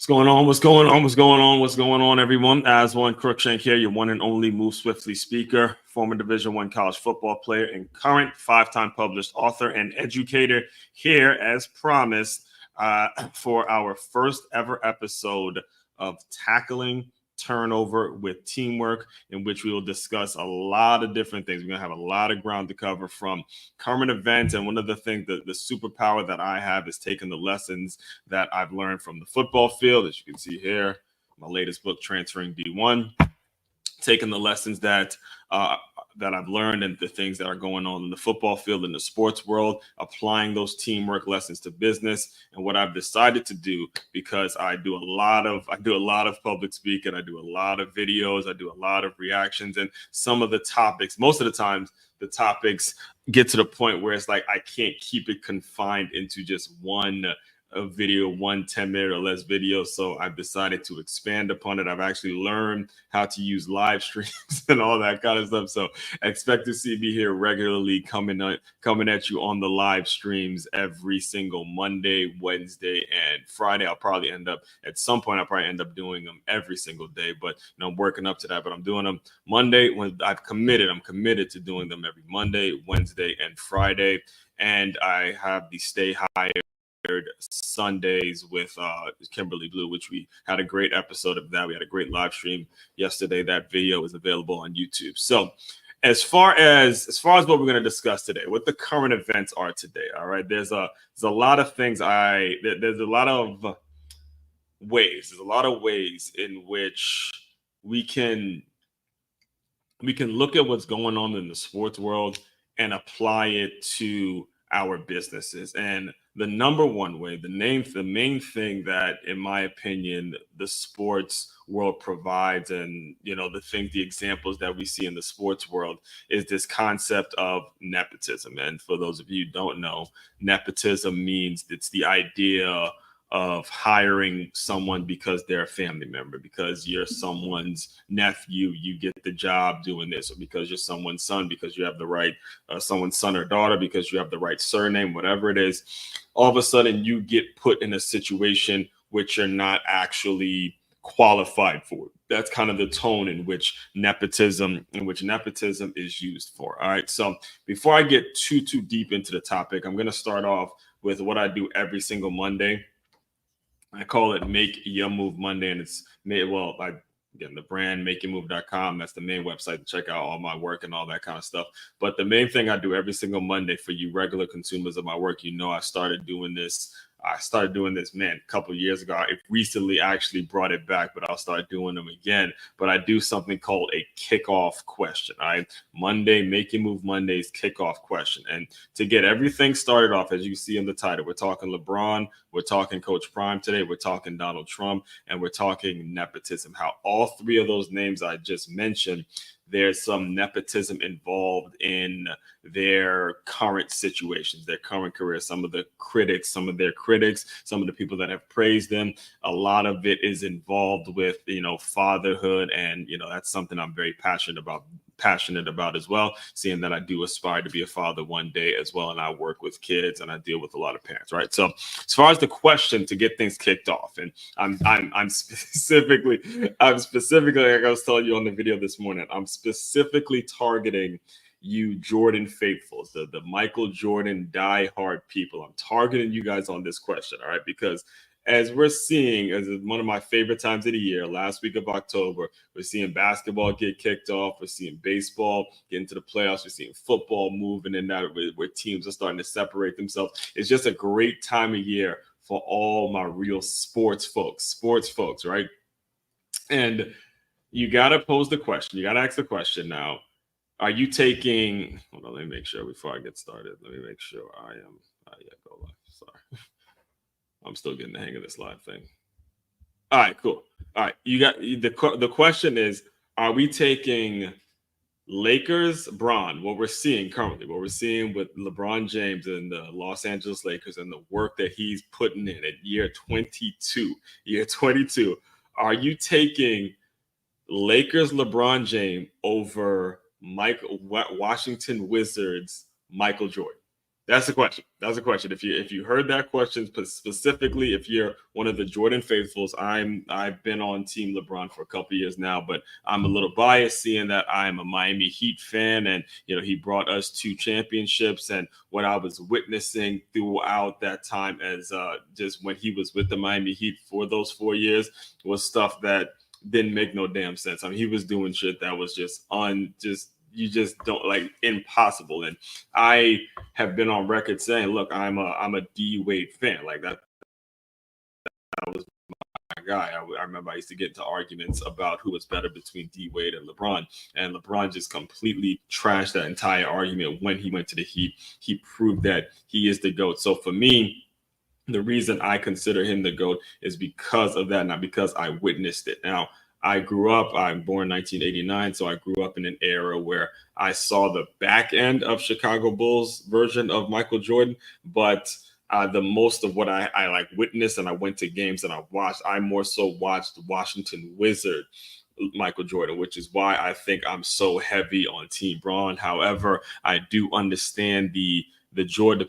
going on? What's going on? What's going on? What's going on, everyone? As one Crookshank here, your one and only Move Swiftly speaker, former Division I college football player, and current 5-time published author and educator here, as promised, for our first ever episode of Tackling Turnover with Teamwork, in which we will discuss a lot of different things. We're going to have a lot of ground to cover from current events. And one of the things, the superpower that I have is taking the lessons that I've learned from the football field, as you can see here, my latest book, Transferring D1, taking the lessons that I've learned and the things that are going on in the football field, in the sports world, applying those teamwork lessons to business. And what I've decided to do, because I do a lot of public speaking, I do a lot of videos, I do a lot of reactions, and some of the topics, most of the times, the topics get to the point where it's like I can't keep it confined into just one video, 10-minute or less video. So I've decided to expand upon it. I've actually learned how to use live streams and all that kind of stuff. So expect to see me here regularly coming at you on the live streams every single Monday, Wednesday, and Friday. I'll probably end up doing them every single day, but I'm working up to that. But I'm doing them Monday when I'm committed to doing them every Monday, Wednesday, and Friday. And I have the Stay Higher Sundays with Kimberly Blue, which we had a great episode of that. We had a great live stream yesterday. That video is available on YouTube. So as far as what we're going to discuss today, what the current events are today, all right, there's a lot of things there's a lot of ways in which we can look at what's going on in the sports world and apply it to our businesses. And the number one way, the main thing that, in my opinion, the sports world provides, and the examples that we see in the sports world, is this concept of nepotism. And for those of you who don't know, nepotism means it's the idea of hiring someone because they're a family member, because you're someone's nephew, you get the job doing this, or because you're someone's son, because you have the right, someone's son or daughter, because you have the right surname, whatever it is. All of a sudden you get put in a situation which you're not actually qualified for. That's kind of the tone in which nepotism is used for. All right. So before I get too deep into the topic, I'm going to start off with what I do every single Monday. I call it Make Your Move Monday, and it's the brand makeyourmove.com. That's the main website to check out all my work and all that kind of stuff. But the main thing I do every single Monday for you regular consumers of my work, I started doing this, a couple of years ago. I recently actually brought it back, but I'll start doing them again. But I do something called a kickoff question. All right. Monday, Make Your Move Monday's kickoff question. And to get everything started off, as you see in the title, we're talking LeBron, we're talking Coach Prime today, we're talking Donald Trump, and we're talking nepotism. How all three of those names I just mentioned, there's some nepotism involved in their current situations, their current career. Some of their critics, some of the people that have praised them, a lot of it is involved with, fatherhood. And, that's something I'm very passionate about as well, seeing that I do aspire to be a father one day as well. And I work with kids and I deal with a lot of parents, right? So as far as the question to get things kicked off, and I'm specifically, like I was telling you on the video this morning, I'm specifically targeting you Jordan faithfuls, the Michael Jordan diehard people. I'm targeting you guys on this question, all right? Because as we're seeing, as one of my favorite times of the year, last week of October, we're seeing basketball get kicked off. We're seeing baseball get into the playoffs. We're seeing football moving in that where teams are starting to separate themselves. It's just a great time of year for all my real sports folks, right? And you got to pose the question. You got to ask the question now. Are you taking, hold on, let me make sure before I get started. Let me make sure I am, go live. Sorry. I'm still getting the hang of this live thing. All right, cool. All right, you got the question is, are we taking what we're seeing with LeBron James and the Los Angeles Lakers and the work that he's putting in at year 22, are you taking Lakers LeBron James over Washington Wizards Michael Jordan? That's the question. That's the question. If you heard that question specifically, if you're one of the Jordan faithfuls, I've been on Team LeBron for a couple of years now, but I'm a little biased seeing that I'm a Miami Heat fan, and he brought us two championships, and what I was witnessing throughout that time as just when he was with the Miami Heat for those 4 years was stuff that didn't make no damn sense. I mean, he was doing shit that was just you just don't like impossible. And I have been on record saying, look, I'm a D Wade fan. Like that was my guy. I remember I used to get into arguments about who was better between D Wade and LeBron just completely trashed that entire argument when he went to the Heat. He proved that he is the GOAT. So for me, the reason I consider him the GOAT is because of that, not because I witnessed it. Now, I'm born 1989, so I grew up in an era where I saw the back end of Chicago Bulls version of Michael Jordan, but the most of what I like witnessed, and I went to games and I more so watched Washington Wizard Michael Jordan, which is why I think I'm so heavy on Team Braun. However, I do understand the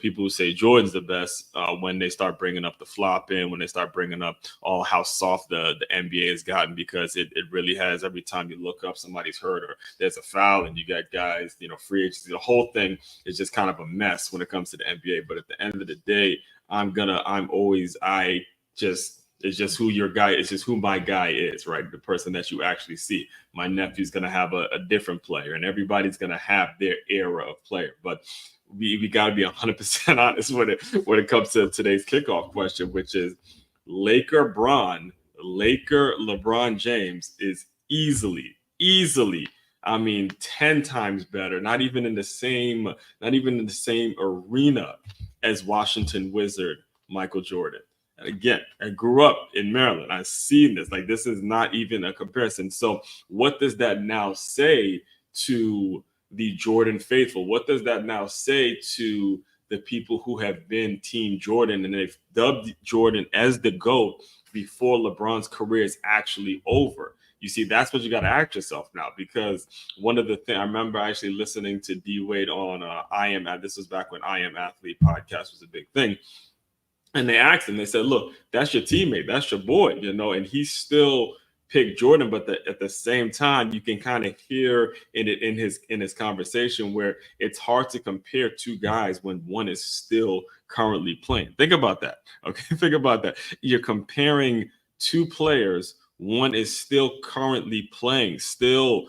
people who say Jordan's the best when they start bringing up the flop in, when they start bringing up all how soft the NBA has gotten, because it really has. Every time you look up, somebody's hurt or there's a foul, and you got guys, free agency. The whole thing is just kind of a mess when it comes to the NBA. But at the end of the day, it's just who your guy is, just who my guy is, right? The person that you actually see. My nephew's going to have a different player, and everybody's going to have their era of player. But we got to be 100% honest when it comes to today's kickoff question, which is Laker LeBron James is easily, I mean, 10 times better, not even in the same arena as Washington Wizard Michael Jordan. And again, I grew up in Maryland. I've seen this. Like, this is not even a comparison. So what does that now say to the Jordan faithful? What does that now say to the people who have been Team Jordan and they've dubbed Jordan as the GOAT before LeBron's career is actually over? You see, that's what you got to ask yourself now, because one of the things I remember actually listening to D Wade on this was back when I Am Athlete podcast was a big thing. And they asked him, they said, look, that's your teammate, that's your boy, and he's still picked Jordan, but at the same time, you can kind of hear in his conversation where it's hard to compare two guys when one is still currently playing. Think about that. Okay, think about that. You're comparing two players. One is still currently playing, still,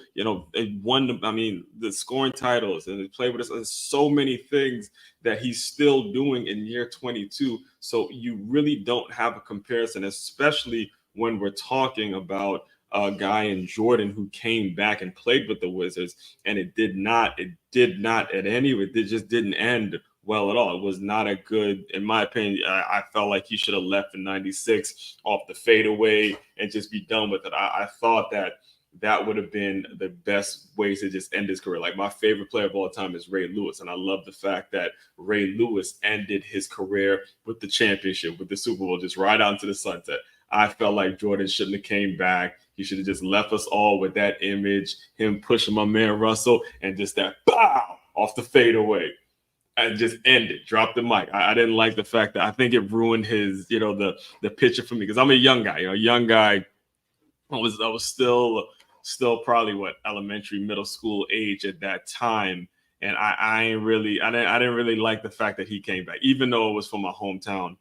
won. I mean, the scoring titles and he played with us. There's so many things that he's still doing in year 22. So you really don't have a comparison, especially when we're talking about a guy in Jordan who came back and played with the Wizards, and it just didn't end well at all. It was not a good, in my opinion. I felt like he should have left in '96 off the fadeaway and just be done with it. I thought that would have been the best way to just end his career. Like, my favorite player of all time is Ray Lewis, and I love the fact that Ray Lewis ended his career with the championship, with the Super Bowl, just right out into the sunset. I felt like Jordan shouldn't have came back. He should have just left us all with that image, him pushing my man Russell, and just that bow off the fadeaway. And just end it, drop the mic. I didn't like the fact that I think it ruined his, the picture for me, because I'm a young guy. I was still probably elementary, middle school age at that time, and I didn't really like the fact that he came back, even though it was from my hometown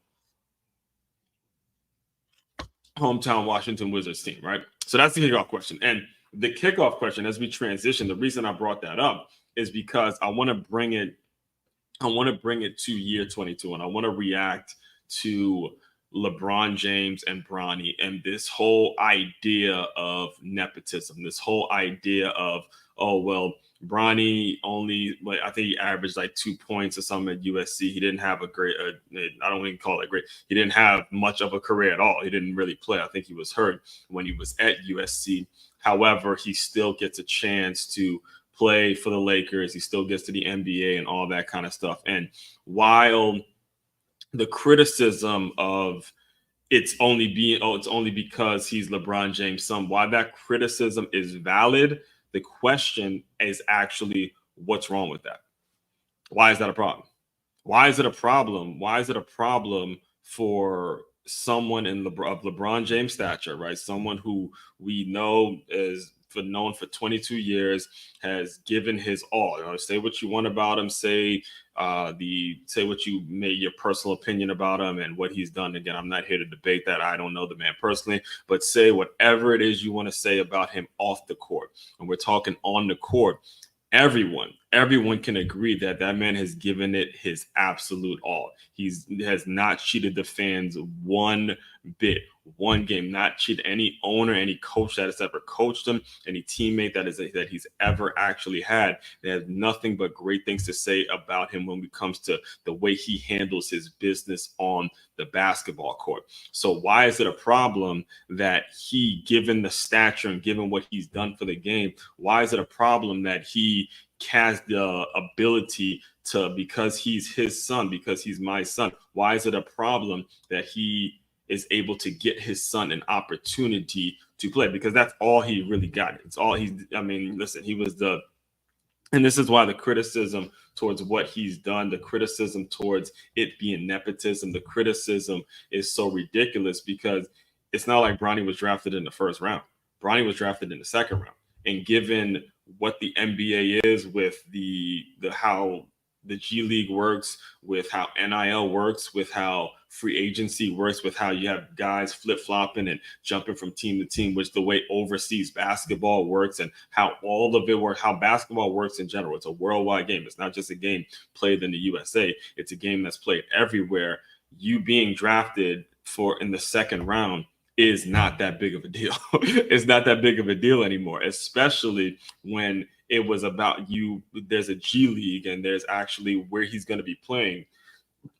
Washington Wizards team, right? So that's the kickoff question. And the kickoff question, as we transition, the reason I brought that up is because I want to bring it to year 22, and I want to react to LeBron James and Bronny and this whole idea of nepotism, this whole idea of, oh, well, Bronny only, I think he averaged like 2 points or something at USC. He didn't have a great, I don't even call it great. He didn't have much of a career at all. He didn't really play. I think he was hurt when he was at USC. However, he still gets a chance to play for the Lakers. He still gets to the NBA and all that kind of stuff. And while the criticism of it's only because he's LeBron James' son, while that criticism is valid, the question is actually, what's wrong with that? Why is that a problem? Why is it a problem? Why is it a problem for someone of LeBron James stature, right? Someone who we know is known for 22 years, has given his all. You know, say what you want about him, say what you may your personal opinion about him and what he's done. Again, I'm not here to debate that. I don't know the man personally, but say whatever it is you want to say about him off the court. And we're talking on the court. Everyone can agree that that man has given it his absolute all. He has not cheated the fans one bit, one game, not cheated any owner, any coach that has ever coached him, any teammate that he's ever actually had. They have nothing but great things to say about him when it comes to the way he handles his business on the basketball court. So why is it a problem that he, given the stature and given what he's done for the game, why is it a problem that he has the ability to, because he's his son, because he's my son, why is it a problem that he is able to get his son an opportunity to play? Because that's all he really got. It's all listen, he was and this is why the criticism towards what he's done, the criticism towards it being nepotism, the criticism is so ridiculous, because it's not like Bronny was drafted in the first round. Bronny was drafted in the second round. And given what the NBA is, with the how the G League works, with how NIL works, with how free agency works, with how you have guys flip-flopping and jumping from team to team, which the way overseas basketball works, and how all of it works, how basketball works in general. It's a worldwide game. It's not just a game played in the USA. It's a game that's played everywhere. You being drafted in the second round is not that big of a deal. It's not that big of a deal anymore, especially when it was about you. There's a G League, and there's actually where he's going to be playing.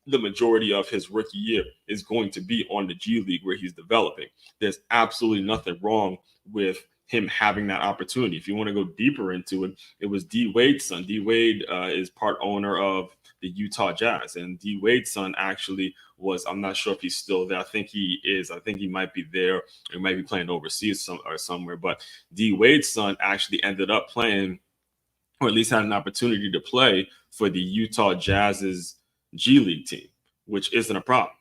The majority of his rookie year is going to be on the G League where he's developing. There's absolutely nothing wrong with him having that opportunity. If you want to go deeper into it, it was D Wade's son. D Wade is part owner of the Utah Jazz, and D Wade's son actually was, I'm not sure if he's still there. I think he is. I think he might be there. He might be playing overseas somewhere. But D Wade's son actually ended up playing, or at least had an opportunity to play for the Utah Jazz's G League team, which isn't a problem.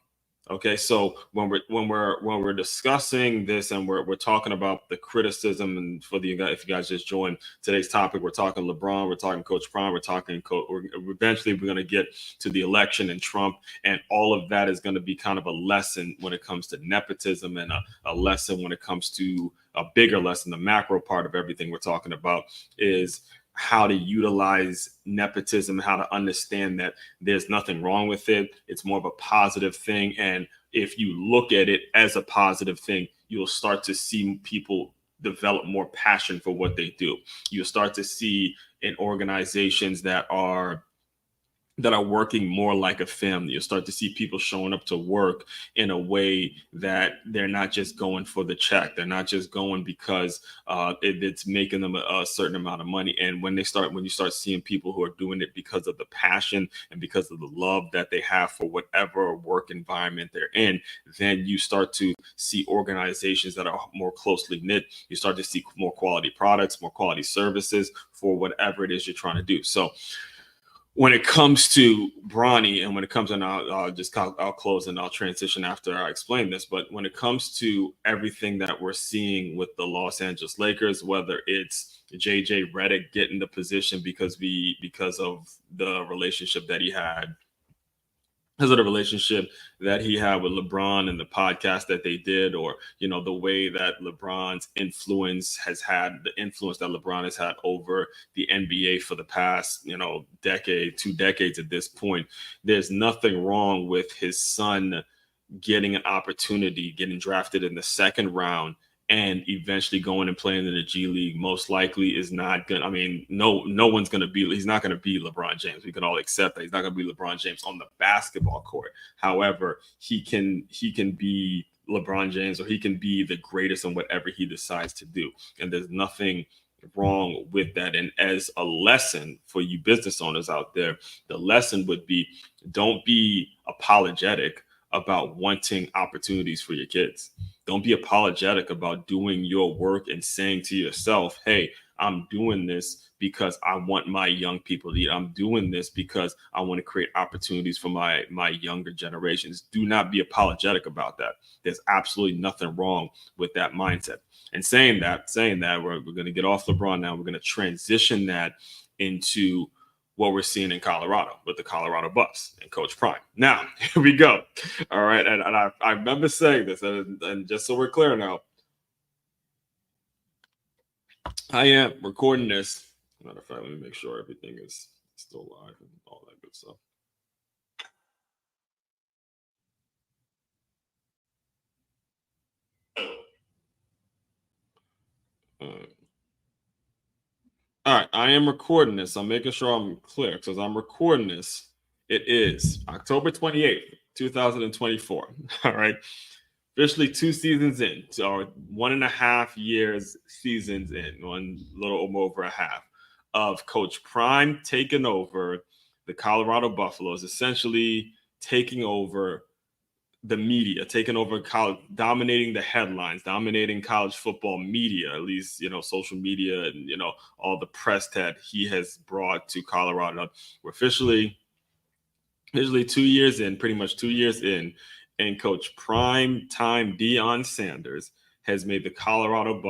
Okay, so when we're discussing this, and we're talking about the criticism, and if you guys just joined today's topic, we're talking LeBron, we're talking Coach Prime, we're talking eventually we're going to get to the election and Trump, and all of that is going to be kind of a lesson when it comes to nepotism, and a lesson when it comes to a bigger lesson. The macro part of everything we're talking about is how to utilize nepotism, how to understand that there's nothing wrong with it. It's more of a positive thing. And if you look at it as a positive thing, you'll start to see people develop more passion for what they do. You'll start to see in organizations that are working more like a family. You'll start to see people showing up to work in a way that they're not just going for the check. They're not just going because it's making them a certain amount of money. And when you start seeing people who are doing it because of the passion and because of the love that they have for whatever work environment they're in, then you start to see organizations that are more closely knit. You start to see more quality products, more quality services for whatever it is you're trying to do. So when it comes to Bronny, and when it comes, and I'll close and I'll transition after I explain this, but when it comes to everything that we're seeing with the Los Angeles Lakers, whether it's JJ Redick getting the position because of the relationship that he had, because of the relationship that he had with LeBron and the podcast that they did, or, the way that LeBron's influence the influence that LeBron has had over the NBA for the past, 2 decades at this point. There's nothing wrong with his son getting an opportunity, getting drafted in the second round, and eventually going and playing in the G League. Most likely is not going to, no one's going to he's not going to be LeBron James. We can all accept that he's not going to be LeBron James on the basketball court. However, he can be LeBron James, or he can be the greatest in whatever he decides to do. And there's nothing wrong with that. And as a lesson for you business owners out there, the lesson would be, don't be apologetic about wanting opportunities for your kids. Don't be apologetic about doing your work and saying to yourself, hey, I'm doing this because I want my young people to eat. I'm doing this because I want to create opportunities for my younger generations. Do not be apologetic about that. There's absolutely nothing wrong with that mindset. And saying that, we're going to get off LeBron now. We're going to transition that into what we're seeing in Colorado with the Colorado Buffs and Coach Prime. Now, here we go. All right. And I remember saying this, and just so we're clear now, I am recording this. Matter of fact, let me make sure everything is still live and all that good stuff. All right, I am recording this. I'm making sure I'm clear because I'm recording this. It is October 28th, 2024. All right. Officially 2 seasons in, or 1.5 years seasons in, one little over a half of Coach Prime taking over the Colorado Buffaloes, essentially taking over the media, taking over college, dominating the headlines, dominating college football media, at least, social media and, all the press that he has brought to Colorado. We're officially 2 years in, pretty much 2 years in, and Coach Prime Time Deion Sanders has made the Colorado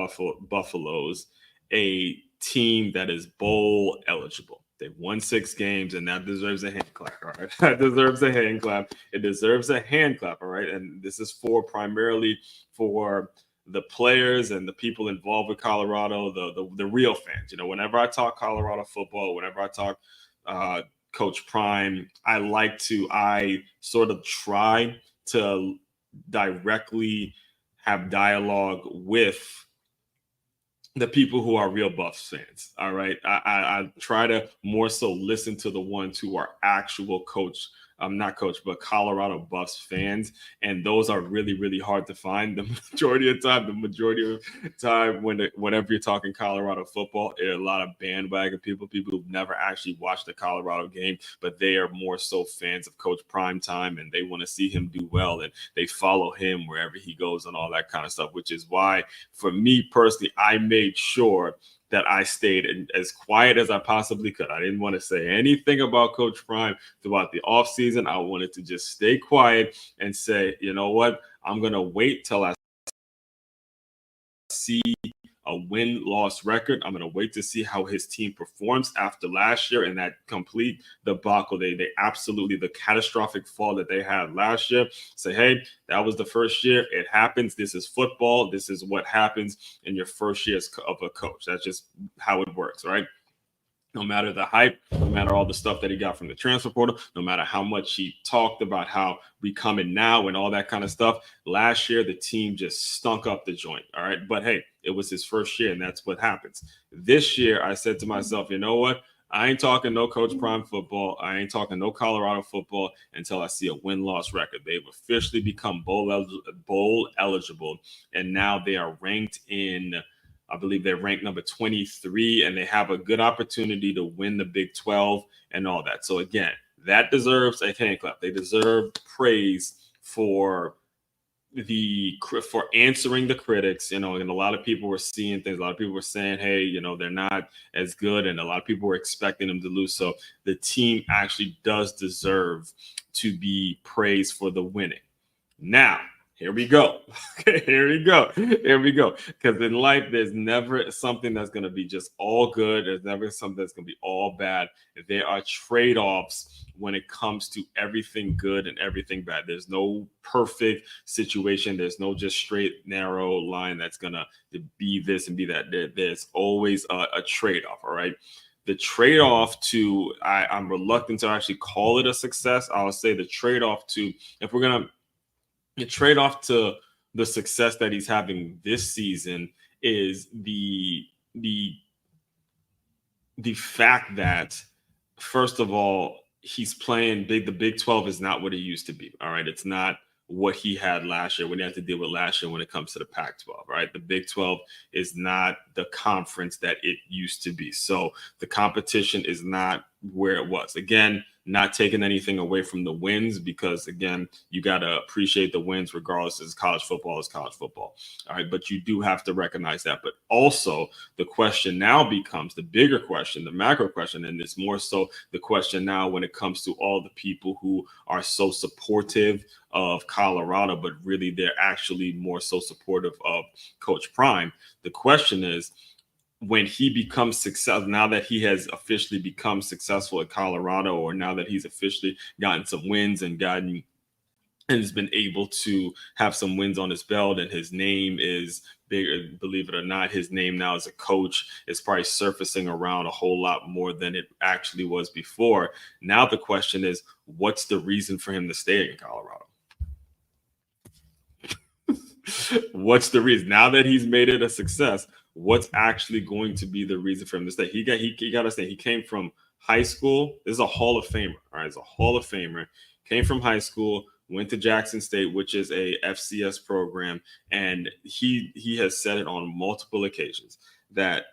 Buffaloes a team that is bowl eligible. They've won 6 games, and that deserves a hand clap. All right, that deserves a hand clap. It deserves a hand clap. All right, and this is primarily for the players and the people involved with Colorado, the real fans. Whenever I talk Colorado football, whenever I talk Coach Prime, I sort of try to directly have dialogue with the people who are real Buffs fans. All right. I try to more so listen to the ones who are actual not coach, but Colorado Buffs fans. And those are really, really hard to find. The majority of the time whenever you're talking Colorado football, there are a lot of bandwagon people who've never actually watched the Colorado game, but they are more so fans of Coach Prime Time, and they want to see him do well, and they follow him wherever he goes and all that kind of stuff, which is why, for me personally, I made sure that I stayed as quiet as I possibly could. I didn't want to say anything about Coach Prime throughout the offseason. I wanted to just stay quiet and say, you know what? I'm going to wait till I see a win-loss record. I'm going to wait to see how his team performs after last year and that complete debacle. They absolutely, the catastrophic fall that they had last year. Say, hey, that was the first year. It happens. This is football. This is what happens in your first year of a coach. That's just how it works, right? No matter the hype, no matter all the stuff that he got from the transfer portal, no matter how much he talked about how we coming now and all that kind of stuff, last year the team just stunk up the joint. All right. But hey, it was his first year, and that's what happens. This year, I said to myself, you know what? I ain't talking no Coach Prime football. I ain't talking no Colorado football until I see a win-loss record. They've officially become bowl eligible, and now they are ranked in, I believe they're ranked number 23, and they have a good opportunity to win the Big 12 and all that. So again, that deserves a hand clap. They deserve praise for answering the critics, and a lot of people were seeing things. A lot of people were saying, hey, they're not as good, and a lot of people were expecting them to lose. So the team actually does deserve to be praised for the winning. Now, here we go. Here we go. Because in life, there's never something that's going to be just all good. There's never something that's going to be all bad. There are trade-offs when it comes to everything good and everything bad. There's no perfect situation. There's no just straight, narrow line that's going to be this and be that. There's always a trade-off, all right? The trade-off to, I'm reluctant to actually call it a success. I'll say the trade-off to, if we're going to, the trade-off to the success that he's having this season is the fact that, first of all, he's playing big. The Big 12 is not what it used to be. All right. It's not what he had last year, when he had to deal with last year when it comes to the Pac-12, right? The Big 12 is not the conference that it used to be. So the competition is not where it was. Again, not taking anything away from the wins, because again, you got to appreciate the wins regardless. As college football is college football. All right. But you do have to recognize that. But also, the question now becomes the bigger question, the macro question. And it's more so the question now when it comes to all the people who are so supportive of Colorado, but really they're actually more so supportive of Coach Prime. The question is, when he becomes successful, now that he has officially become successful at Colorado, or now that he's officially gotten some wins and has been able to have some wins on his belt, and his name is bigger, believe it or not, his name now as a coach is probably surfacing around a whole lot more than it actually was before. Now the question is, what's the reason for him to stay in Colorado? What's the reason? Now that he's made it a success, what's actually going to be the reason for him to stay? He got to stay. He came from high school. This is a Hall of Famer. All right, he's a Hall of Famer. Came from high school, went to Jackson State, which is a FCS program, and he has said it on multiple occasions that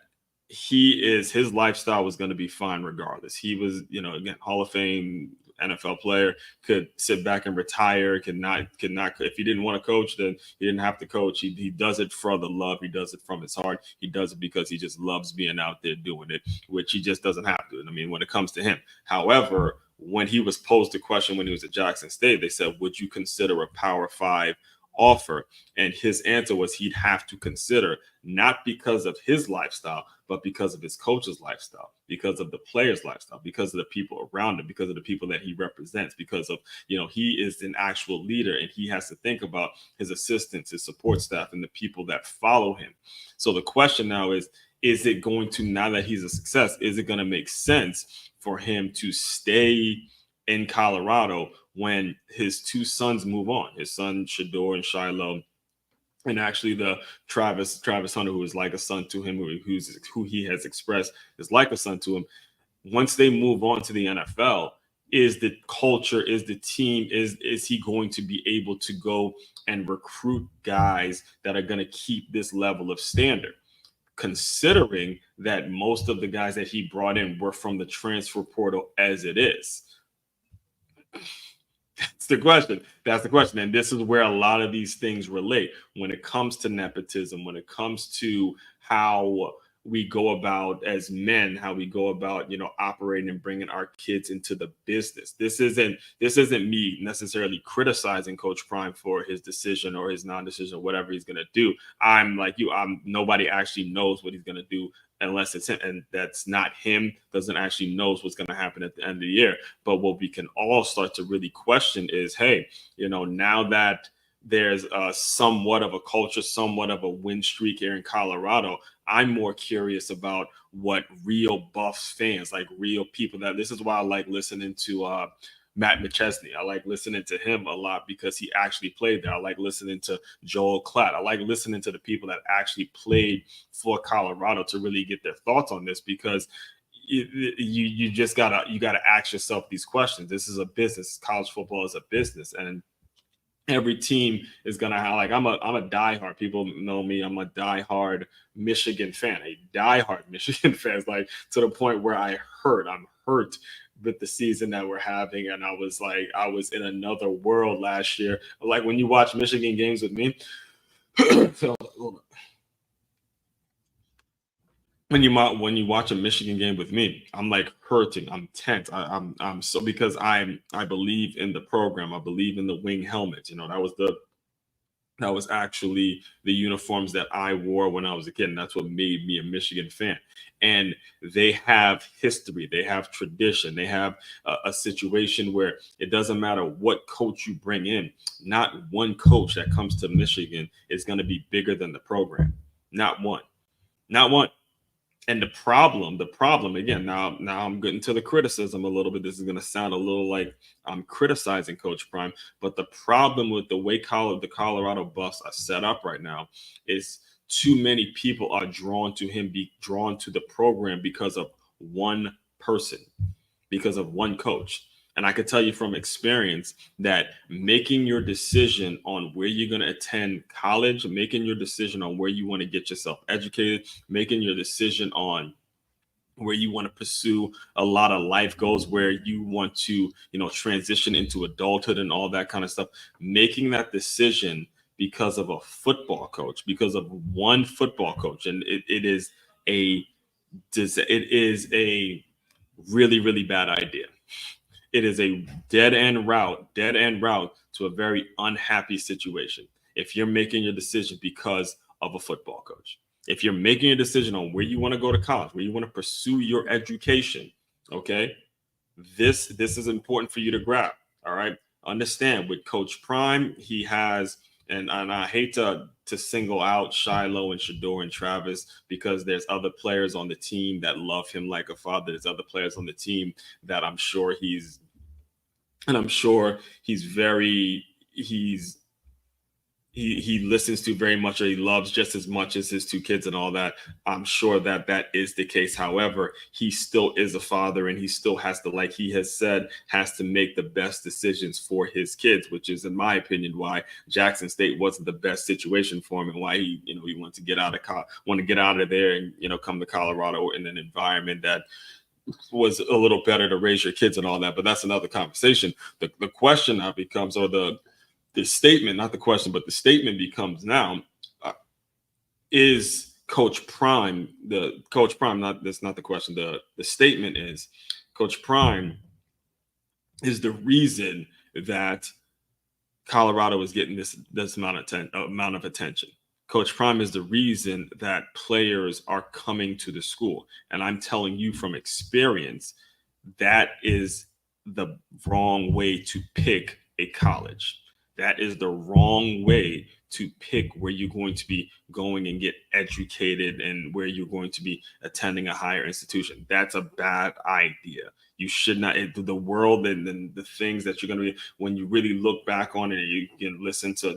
his lifestyle was going to be fine regardless. He was, again, Hall of Fame NFL player, could sit back and retire, could not if he didn't want to coach, then he didn't have to coach. He does it for the love, he does it from his heart, he does it because he just loves being out there doing it, which he just doesn't have to. I mean, when it comes to him. However, when he was posed the question when he was at Jackson State, they said, would you consider a Power 5 offer? And his answer was he'd have to consider, not because of his lifestyle, but because of his coach's lifestyle, because of the player's lifestyle, because of the people around him, because of the people that he represents, because of, he is an actual leader, and he has to think about his assistants, his support staff, and the people that follow him. So the question now is it going to, now that he's a success, is it going to make sense for him to stay in Colorado when his two sons move on, his son Shador and Shiloh, and actually the Travis Hunter, who is like a son to him, who he has expressed is like a son to him. Once they move on to the NFL, is the culture, is the team, is he going to be able to go and recruit guys that are going to keep this level of standard? Considering that most of the guys that he brought in were from the transfer portal as it is. That's the question. And this is where a lot of these things relate when it comes to nepotism, when it comes to how we go about as men, how we go about, operating and bringing our kids into the business. This isn't me necessarily criticizing Coach Prime for his decision or his non-decision, whatever he's going to do. I'm like you. Nobody actually knows what he's going to do unless it's him, and that's not him. Doesn't actually knows what's going to happen at the end of the year. But what we can all start to really question is, hey, now that there's somewhat of a culture, somewhat of a win streak here in Colorado, I'm more curious about what real Buffs fans, like real people, that this is why I like listening to Matt McChesney. I like listening to him a lot because he actually played there. I like listening to Joel Klatt. I like listening to the people that actually played for Colorado to really get their thoughts on this, because you just gotta ask yourself these questions. This is a business. College football is a business, and every team is gonna have, like, I'm a diehard. People know me. I'm a diehard Michigan fan. A diehard Michigan fan, like to the point where I'm hurt with the season that we're having, and I was in another world last year. Like when you watch Michigan games with me, so when you watch a Michigan game with me, I'm like hurting. I'm tense. I'm so, because I believe in the program. I believe in the wing helmets. That was actually the uniforms that I wore when I was a kid, and that's what made me a Michigan fan. And they have history, they have tradition, they have a situation where it doesn't matter what coach you bring in. Not one coach that comes to Michigan is going to be bigger than the program. Not one. And the problem again, now I'm getting to the criticism a little bit. This is going to sound a little like I'm criticizing Coach Prime, but the problem with the way the Colorado Buffs are set up right now is too many people are drawn to the program because of one person, because of one coach. And I can tell you from experience that making your decision on where you're going to attend college, making your decision on where you want to get yourself educated, making your decision on where you want to pursue a lot of life goals, where you want to, transition into adulthood and all that kind of stuff. Making that decision because of a football coach, because of one football coach, and a it is a really, really bad idea. It is a dead end route to a very unhappy situation. If you're making your decision because of a football coach, if you're making a decision on where you want to go to college, where you want to pursue your education, okay, this is important for you to grab. All right, understand with Coach Prime, he has, and I hate to single out Shiloh and Shador and Travis, because there's other players on the team that love him like a father. There's other players on the team that I'm sure he listens to very much, or he loves just as much as his two kids and all that. I'm sure that is the case. However, he still is a father, and he still has to, like he has said, has to make the best decisions for his kids, which is, in my opinion, why Jackson State wasn't the best situation for him, and why he wanted to get out of there and come to Colorado in an environment that was a little better to raise your kids and all that. But that's another conversation. The question now becomes, or the statement, not the question, but the statement becomes now, is Coach Prime, not, that's not the question. The statement is, Coach Prime is the reason that Colorado is getting this amount of attention. Coach Prime is the reason that players are coming to the school. And I'm telling you from experience, that is the wrong way to pick a college. That is the wrong way to pick where you're going to be going and get educated, and where you're going to be attending a higher institution. That's a bad idea. You should not, the world and the things that you're going to be, when you really look back on it, and you can listen to,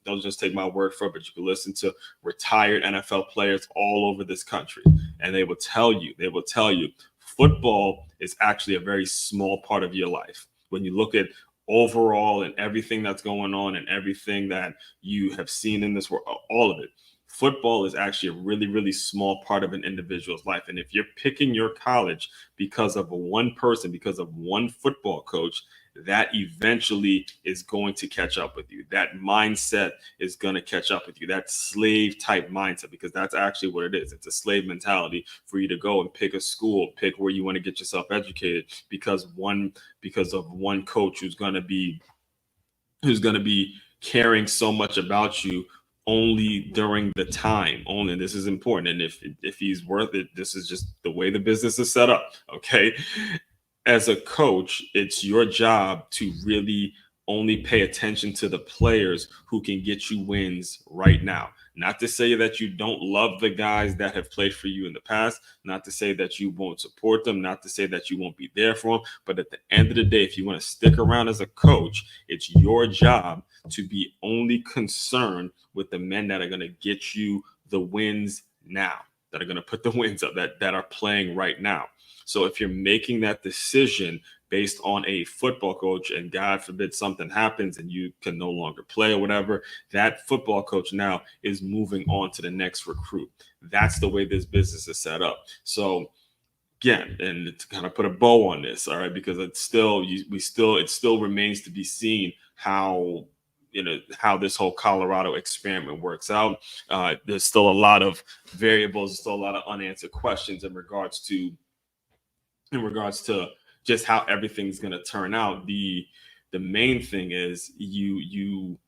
don't just take my word for it, but you can listen to retired NFL players all over this country, and they will tell you, football is actually a very small part of your life. When you look at overall and everything that's going on and everything that you have seen in this world, all of it, football is actually a really, really small part of an individual's life. And if you're picking your college because of one person, because of one football coach, that eventually is going to catch up with you. That mindset is going to catch up with you. That slave type mindset, because that's actually what it is. It's a slave mentality for you to go and pick a school, pick where you want to get yourself educated, because of one coach who's going to be caring so much about you only during the time. Only, this is important. And if he's worth it, this is just the way the business is set up. Okay. As a coach, it's your job to really only pay attention to the players who can get you wins right now. Not to say that you don't love the guys that have played for you in the past, not to say that you won't support them, not to say that you won't be there for them. But at the end of the day, if you want to stick around as a coach, it's your job to be only concerned with the men that are going to get you the wins now, that are going to put the wins up, that are playing right now. So if you're making that decision based on a football coach, and God forbid something happens and you can no longer play or whatever, that football coach now is moving on to the next recruit. That's the way this business is set up. So again, and to kind of put a bow on this, all right, because it still remains to be seen how this whole Colorado experiment works out. There's still a lot of variables, there's still a lot of unanswered questions in regards to just how everything's going to turn out. The main thing is you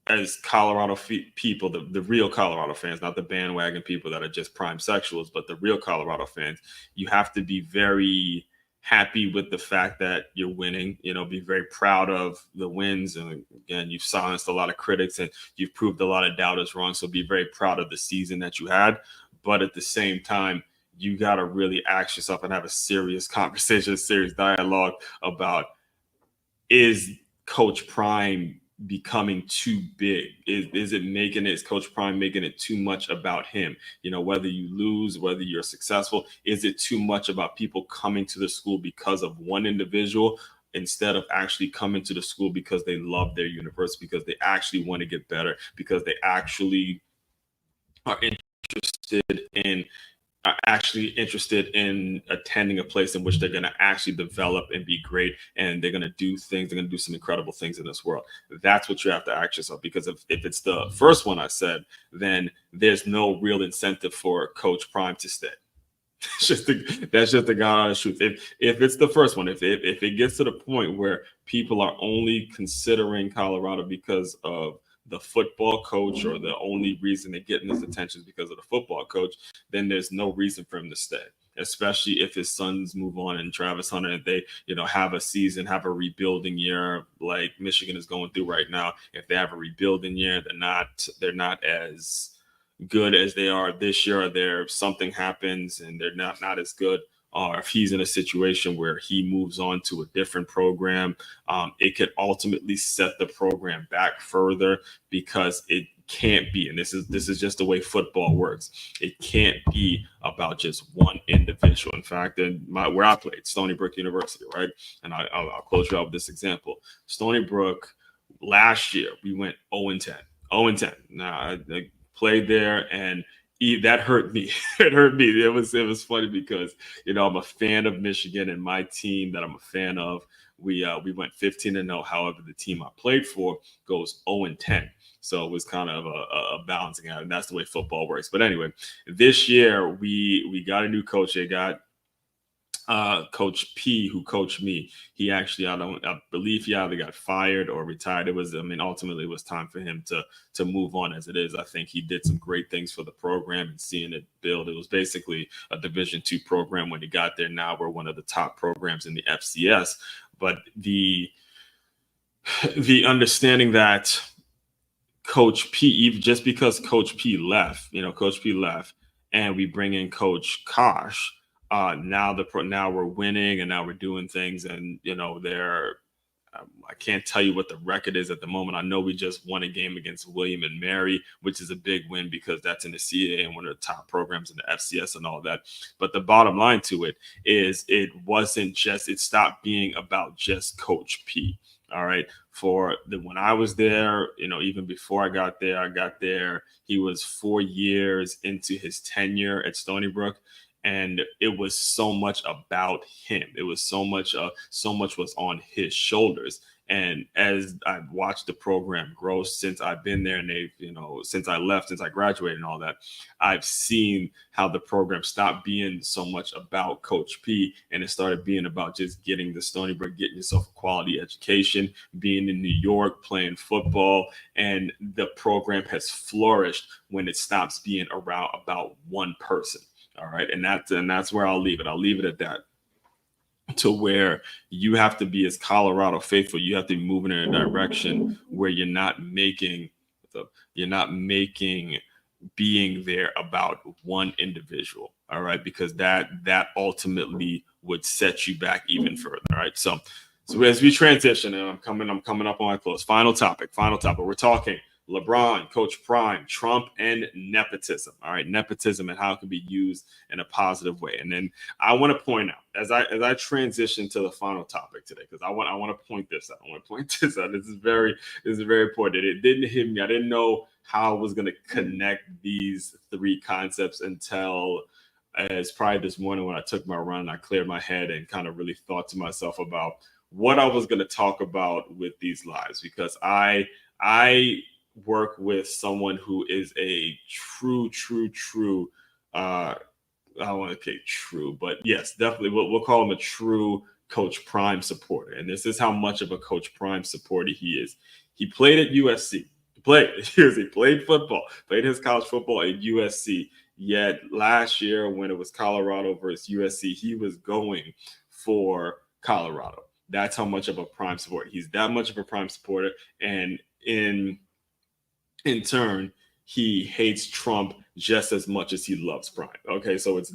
as Colorado people, the real Colorado fans, not the bandwagon people that are just prime sexuals, but the real Colorado fans, you have to be very happy with the fact that you're winning, be very proud of the wins. And again, you've silenced a lot of critics and you've proved a lot of doubters wrong. So be very proud of the season that you had. But at the same time, you got to really ask yourself and have a serious conversation, serious dialogue about, is Coach Prime becoming too big? Is Coach Prime making it too much about him? Whether you lose, whether you're successful, is it too much about people coming to the school because of one individual, instead of actually coming to the school because they love their university, because they actually want to get better, because they actually are interested in are actually interested in attending a place in which they're going to actually develop and be great, and they're going to do things, they're going to do some incredible things in this world. That's what you have to ask yourself, because if it's the first one I said, then there's no real incentive for Coach Prime to stay. That's just the God honest truth. If it's the first one, if it gets to the point where people are only considering Colorado because of the football coach, or the only reason they're getting his attention is because of the football coach, then there's no reason for him to stay. Especially if his sons move on, and Travis Hunter, and they, have a season, have a rebuilding year like Michigan is going through right now. If they have a rebuilding year, they're not as good as they are this year, or there something happens and they're not as good, or if he's in a situation where he moves on to a different program, it could ultimately set the program back further, because it can't be, and this is just the way football works. It can't be about just one individual. In fact, where I played, Stony Brook University, right, and I'll close you out with this example. Stony Brook, last year we went 0-10. 0-10. Now, I played there, and that hurt me. It hurt me. It was funny because I'm a fan of Michigan, and my team that I'm a fan of, we went 15-0. However, the team I played for goes 0-10. So it was kind of a balancing out, and that's the way football works. But anyway, this year we got a new coach. They got Coach P, who coached me. He actually, I believe he either got fired or retired. Ultimately it was time for him to move on. As it is, I think he did some great things for the program and seeing it build. It was basically a Division II program when he got there. Now we're one of the top programs in the FCS. But the understanding that Coach P, even just because Coach P left, and we bring in Coach Kosh. Now we're winning, and now we're doing things, and I can't tell you what the record is at the moment. I know we just won a game against William and Mary, which is a big win because that's in the CAA and one of the top programs in the FCS and all that. But the bottom line to it is, it stopped being about just Coach P. All right. When I was there, even before I got there, he was 4 years into his tenure at Stony Brook. And it was so much about him. It was so much was on his shoulders. And as I've watched the program grow since I've been there, and since I left, since I graduated and all that, I've seen how the program stopped being so much about Coach P, and it started being about just getting to Stony Brook, getting yourself a quality education, being in New York, playing football, and the program has flourished when it stops being around about one person. All right. And that's where I'll leave it. I'll leave it at that, to where you have to be, as Colorado faithful, you have to be moving in a direction where you're not making being there about one individual. All right. Because that ultimately would set you back even further. All right. So as we transition, and I'm coming up on my close. Final topic. We're talking LeBron, Coach Prime, Trump, and nepotism. All right, nepotism and how it can be used in a positive way. And then I want to point out, as I transition to the final topic today, because I want to point this out. This is very important. It didn't hit me. I didn't know how I was going to connect these three concepts until as probably this morning when I took my run. I cleared my head and kind of really thought to myself about what I was going to talk about with these lives, because I work with someone who is a true I don't want to say true, but yes, definitely we'll call him a true Coach Prime supporter. And this is how much of a Coach Prime supporter he is. He played at USC. He played football, played his college football at USC. Yet last year, when it was Colorado versus USC, he was going for Colorado. That's how much of a Prime supporter. He's that much of a Prime supporter. And in turn, he hates Trump just as much as he loves Prime. Okay, so it's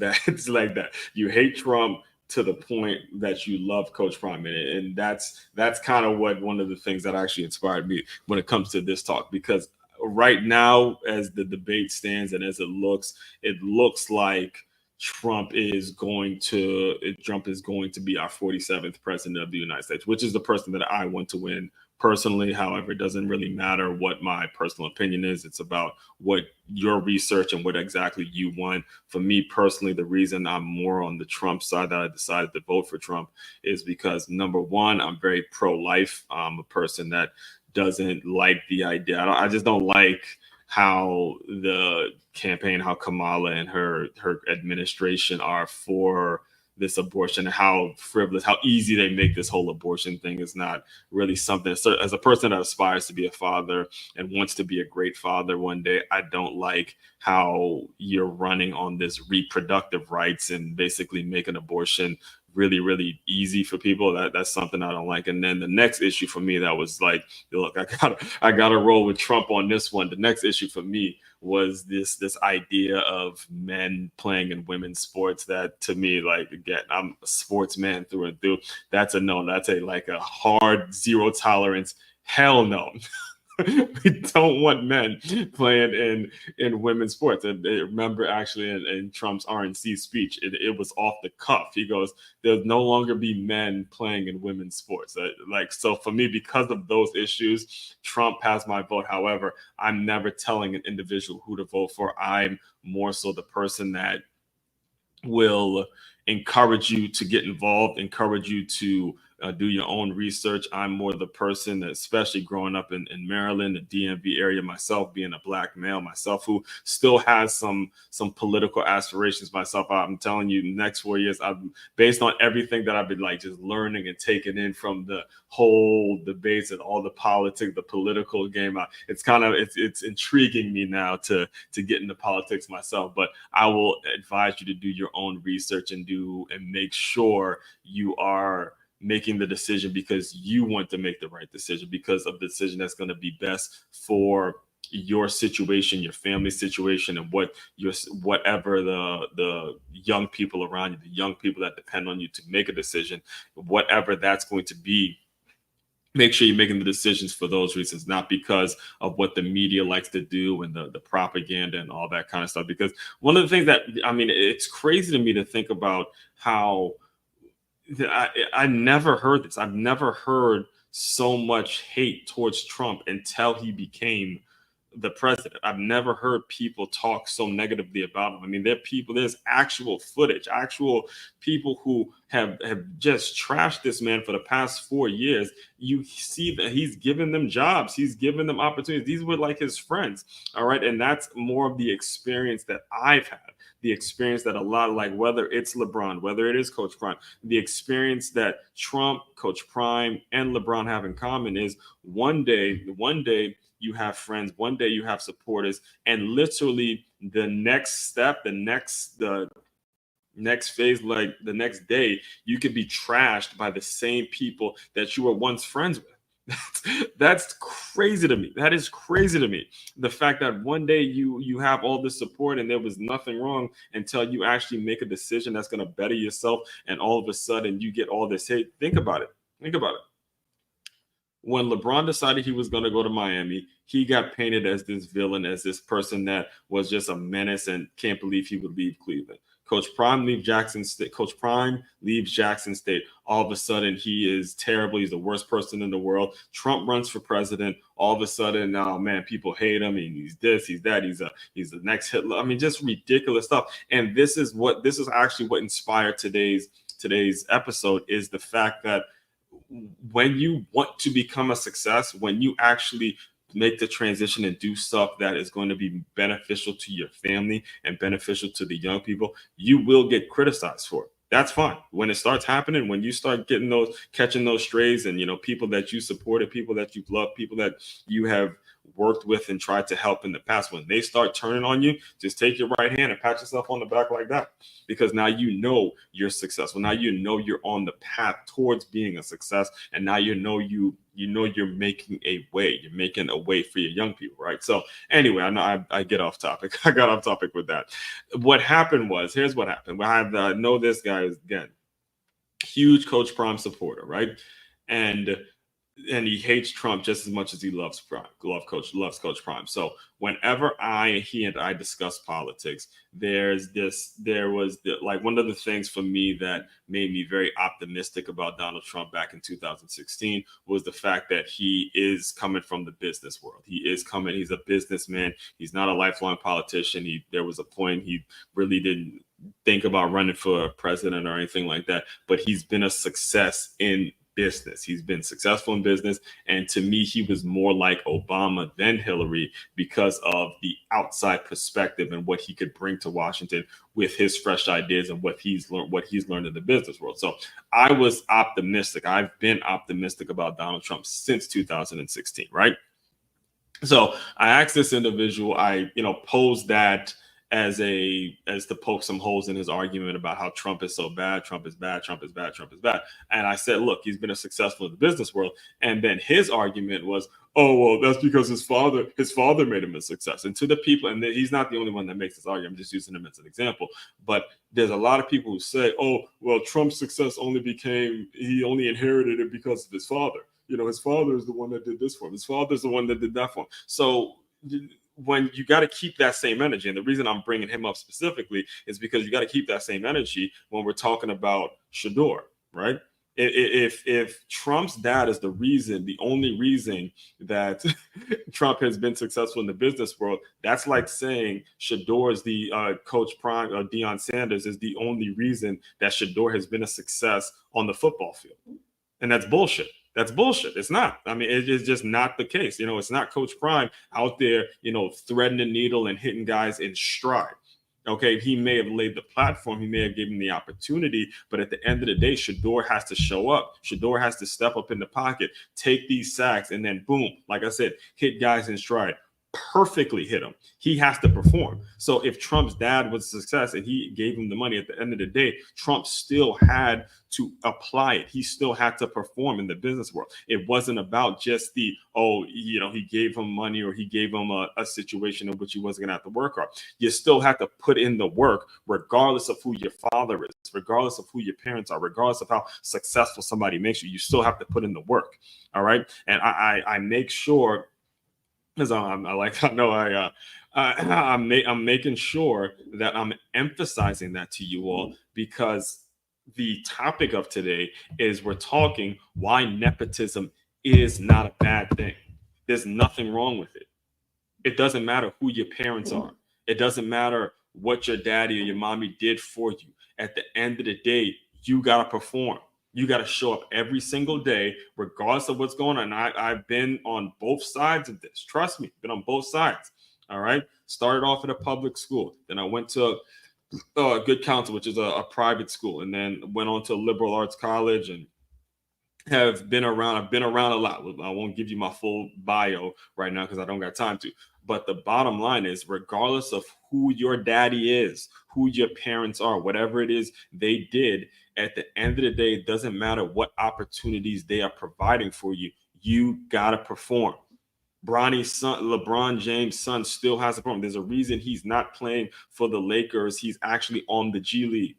like that. You hate Trump to the point that you love Coach Prime, and that's kind of what one of the things that actually inspired me when it comes to this talk, because right now, as the debate stands and as it looks like Trump is going to be our 47th president of the United States, which is the person that I want to win personally. However, it doesn't really matter what my personal opinion is. It's about what your research and what exactly you want. For me personally, the reason I'm more on the Trump side, that I decided to vote for Trump, is because number one, I'm very pro-life. I'm a person that doesn't like the idea. I just don't like how the campaign, how Kamala and her administration are for this abortion, how frivolous, how easy they make this whole abortion thing. Is not really something. So as a person that aspires to be a father and wants to be a great father one day, I don't like how you're running on this reproductive rights and basically making abortion really, really easy for people. That's something I don't like. And then the next issue for me, that was like, look, I gotta roll with Trump on this one. The next issue for me was this idea of men playing in women's sports. That to me, like, again, I'm a sportsman through and through. That's a no. That's a like a hard zero tolerance. Hell no. We don't want men playing in women's sports. And remember, actually, in Trump's RNC speech, it was off the cuff. He goes, "There'll no longer be men playing in women's sports." Like, so for me, because of those issues, Trump has my vote. However, I'm never telling an individual who to vote for. I'm more so the person that will encourage you to get involved, encourage you to do your own research. I'm more the person that, especially growing up in Maryland, the DMV area, myself being a black male, myself who still has some political aspirations myself. I'm telling you, the next 4 years, I've based on everything that I've been like just learning and taking in from the whole debates and all the politics, the political game. It's intriguing me now to get into politics myself. But I will advise you to do your own research and make sure you are making the decision because you want to make the right decision, because of the decision that's going to be best for your situation, your family situation, and whatever the young people around you, the young people that depend on you to make a decision, whatever that's going to be. Make sure you're making the decisions for those reasons, not because of what the media likes to do and the propaganda and all that kind of stuff. Because one of the things that, I mean, it's crazy to me to think about how I never heard this. I've never heard so much hate towards Trump until he became the president. I've never heard people talk so negatively about him. I mean, there's actual footage, actual people who have just trashed this man for the past 4 years. You see that he's given them jobs, he's given them opportunities. These were like his friends. All right. And that's more of the experience that I've had, the experience that a lot of, like, whether it's LeBron, whether it is Coach Prime, the experience that Trump, Coach Prime, and LeBron have in common is one day you have friends, one day you have supporters, and literally the next step, the next phase, like the next day, you could be trashed by the same people that you were once friends with. That's crazy to me. That is crazy to me. The fact that one day you have all this support and there was nothing wrong until you actually make a decision that's going to better yourself, and all of a sudden you get all this hate. Think about it. Think about it. When LeBron decided he was going to go to Miami, he got painted as this villain, as this person that was just a menace and can't believe he would leave Cleveland. Coach Prime leaves Jackson State. Coach Prime leaves Jackson State. All of a sudden, he is terrible. He's the worst person in the world. Trump runs for president. All of a sudden, oh man, people hate him. And he's this, he's that. He's the next Hitler. I mean, just ridiculous stuff. And this is actually what inspired today's episode, is the fact that when you want to become a success, when you actually make the transition and do stuff that is going to be beneficial to your family and beneficial to the young people, you will get criticized for it. That's fine. When it starts happening, when you start catching those strays, and people that you supported, people that you've loved, people that you have worked with and tried to help in the past, when they start turning on you, just take your right hand and pat yourself on the back like that, because now you're successful. Now you're on the path towards being a success, and now you're making a way. You're making a way for your young people, right? So anyway, I know I get off topic. I got off topic with that. What happened was, here's what happened. I know this guy is, again, huge Coach Prime supporter, right? And and he hates Trump just as much as he loves Prime, loves Coach Prime. So whenever he and I discuss politics, there was like one of the things for me that made me very optimistic about Donald Trump back in 2016 was the fact that he is coming from the business world. He's a businessman. He's not a lifelong politician. There was a point he really didn't think about running for president or anything like that, but he's been a success in business. He's been successful in business. And to me, he was more like Obama than Hillary because of the outside perspective and what he could bring to Washington with his fresh ideas and what he's learned in the business world. So I was optimistic. I've been optimistic about Donald Trump since 2016, right? So I asked this individual, I posed that as to poke some holes in his argument about how Trump is so bad, Trump is bad, Trump is bad, Trump is bad. And I said, look, he's been a successful in the business world. And then his argument was, oh, well, that's because his father made him a success. And to the people, and he's not the only one that makes this argument, I'm just using him as an example. But there's a lot of people who say, oh, well, Trump's success he only inherited it because of his father. His father is the one that did this for him. His father's the one that did that for him. So when you got to keep that same energy, and the reason I'm bringing him up specifically is because you got to keep that same energy when we're talking about Shador, right? If Trump's dad is the only reason that Trump has been successful in the business world, that's like saying Shador is the Coach Prime, Deion Sanders is the only reason that Shador has been a success on the football field. And that's bullshit. That's bullshit. It's not. I mean, it is just not the case. It's not Coach Prime out there, threading the needle and hitting guys in stride. Okay, he may have laid the platform, he may have given the opportunity, but at the end of the day, Shador has to show up. Shador has to step up in the pocket, take these sacks, and then boom, like I said, hit guys in stride. Perfectly hit him. He has to perform. So if Trump's dad was a success and he gave him the money, at the end of the day, Trump still had to apply it. He still had to perform in the business world. It wasn't about just he gave him money or he gave him a situation in which he wasn't going to have to work hard. You still have to put in the work, regardless of who your father is, regardless of who your parents are, regardless of how successful somebody makes you. You still have to put in the work. All right. And I make sure, because I'm making sure that I'm emphasizing that to you all, because the topic of today is we're talking why nepotism is not a bad thing. There's nothing wrong with it. It doesn't matter who your parents are. It doesn't matter what your daddy or your mommy did for you. At the end of the day, you got to perform. You got to show up every single day, regardless of what's going on. I've been on both sides of this. Trust me, been on both sides. All right. Started off at a public school. Then I went to Good Counsel, which is a private school, and then went on to a liberal arts college and have been around. I've been around a lot. I won't give you my full bio right now because I don't got time to. But the bottom line is, regardless of who your daddy is, who your parents are, whatever it is they did, at the end of the day, it doesn't matter what opportunities they are providing for you. You got to perform. Bronny's son, LeBron James' son, still has a problem. There's a reason he's not playing for the Lakers. He's actually on the G League.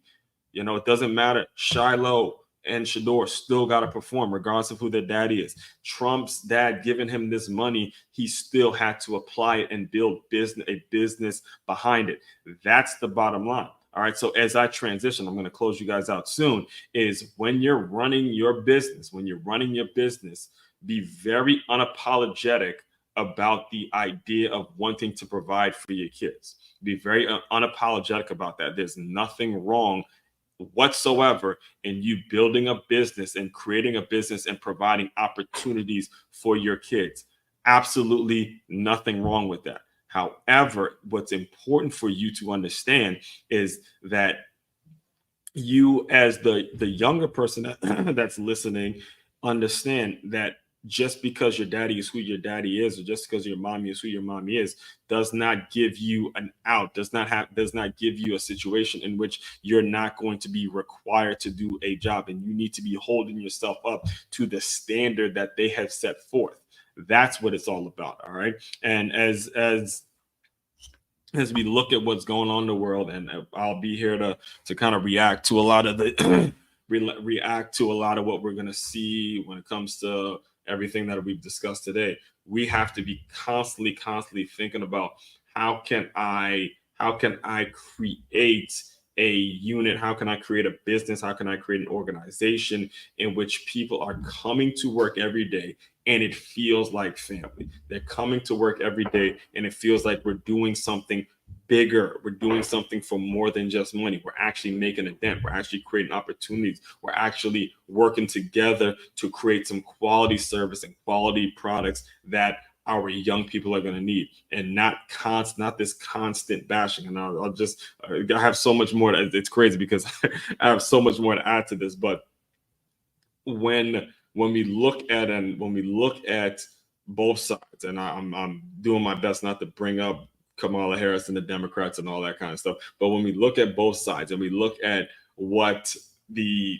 It doesn't matter. Shiloh and Shador still got to perform, regardless of who their daddy is. Trump's dad giving him this money, he still had to apply it and build a business behind it. That's the bottom line. All right. So as I transition, I'm going to close you guys out soon, is when you're running your business, be very unapologetic about the idea of wanting to provide for your kids. Be very unapologetic about that. There's nothing wrong whatsoever in you building a business and creating a business and providing opportunities for your kids. Absolutely nothing wrong with that. However, what's important for you to understand is that you, as the younger person that's listening, understand that just because your daddy is who your daddy is, or just because your mommy is who your mommy is, does not give you an out, does not give you a situation in which you're not going to be required to do a job, and you need to be holding yourself up to the standard that they have set forth. That's what it's all about. All right. And as we look at what's going on in the world, and I'll be here to kind of react to a lot of what we're going to see when it comes to everything that we've discussed today. We have to be constantly thinking about how can I create a unit? How can I create a business? How can I create an organization in which people are coming to work every day and it feels like family? They're coming to work every day and it feels like we're doing something bigger. We're doing something for more than just money. We're actually making a dent. We're actually creating opportunities. We're actually working together to create some quality service and quality products that our young people are going to need, and not this constant bashing. And I'll just I have so much more. It's crazy because I have so much more to add to this. But when we look at both sides, and I'm doing my best not to bring up Kamala Harris and the Democrats and all that kind of stuff. But when we look at both sides and we look at what the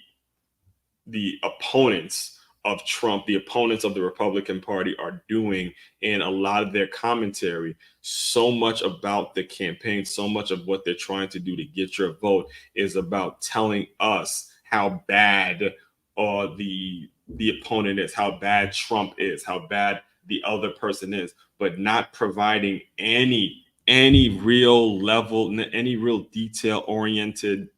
opponents of Trump, the opponents of the Republican Party are doing in a lot of their commentary, so much about the campaign, so much of what they're trying to do to get your vote is about telling us how bad the opponent is, how bad Trump is, how bad the other person is, but not providing any real level, any real detail oriented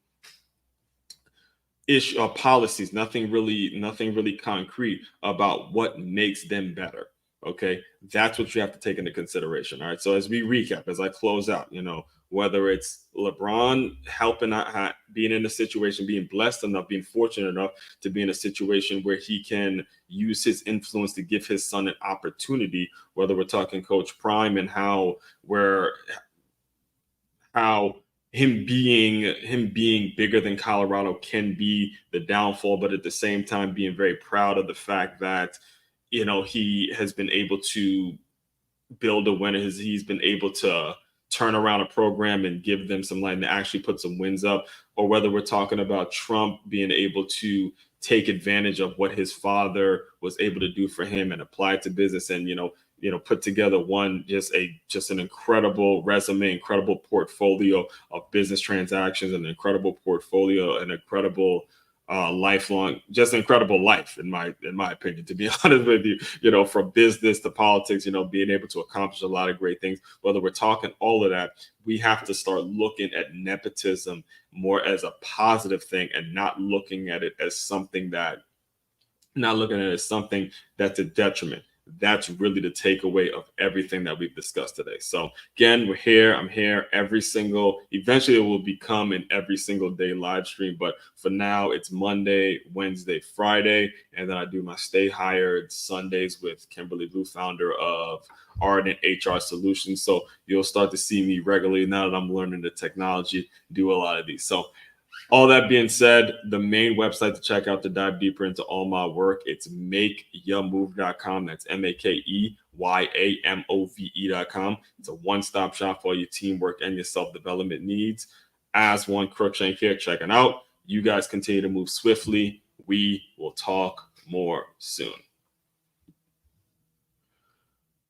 issue or policies, nothing really concrete about what makes them better. Okay, that's what you have to take into consideration. All right, so as we recap, as I close out, whether it's LeBron helping out, being in a situation, being blessed enough, being fortunate enough to be in a situation where he can use his influence to give his son an opportunity, whether we're talking Coach Prime and how him being bigger than Colorado can be the downfall, but at the same time being very proud of the fact that he has been able to build a winner. He's been able to turn around a program and give them some light and actually put some wins up, or whether we're talking about Trump being able to take advantage of what his father was able to do for him and apply it to business, and put together just an incredible resume, incredible portfolio of business transactions, an incredible portfolio, an incredible lifelong, just incredible life in my opinion, to be honest with you, from business to politics, being able to accomplish a lot of great things. Whether we're talking all of that, we have to start looking at nepotism more as a positive thing and not looking at it as something that's a detriment. That's really the takeaway of everything that we've discussed today. So again, I'm here eventually it will become an every single day live stream, but for now it's Monday, Wednesday, Friday, and then I do my Stay Hired Sundays with Kimberly Blue, founder of Ardent HR Solutions. So you'll start to see me regularly now that I'm learning the technology, do a lot of these. So all that being said, the main website to check out to dive deeper into all my work, it's makeyourmove.com. That's makeyaMove.com. It's a one-stop shop for your teamwork and your self-development needs. As one, Crookshank here, checking out. You guys continue to move swiftly. We will talk more soon.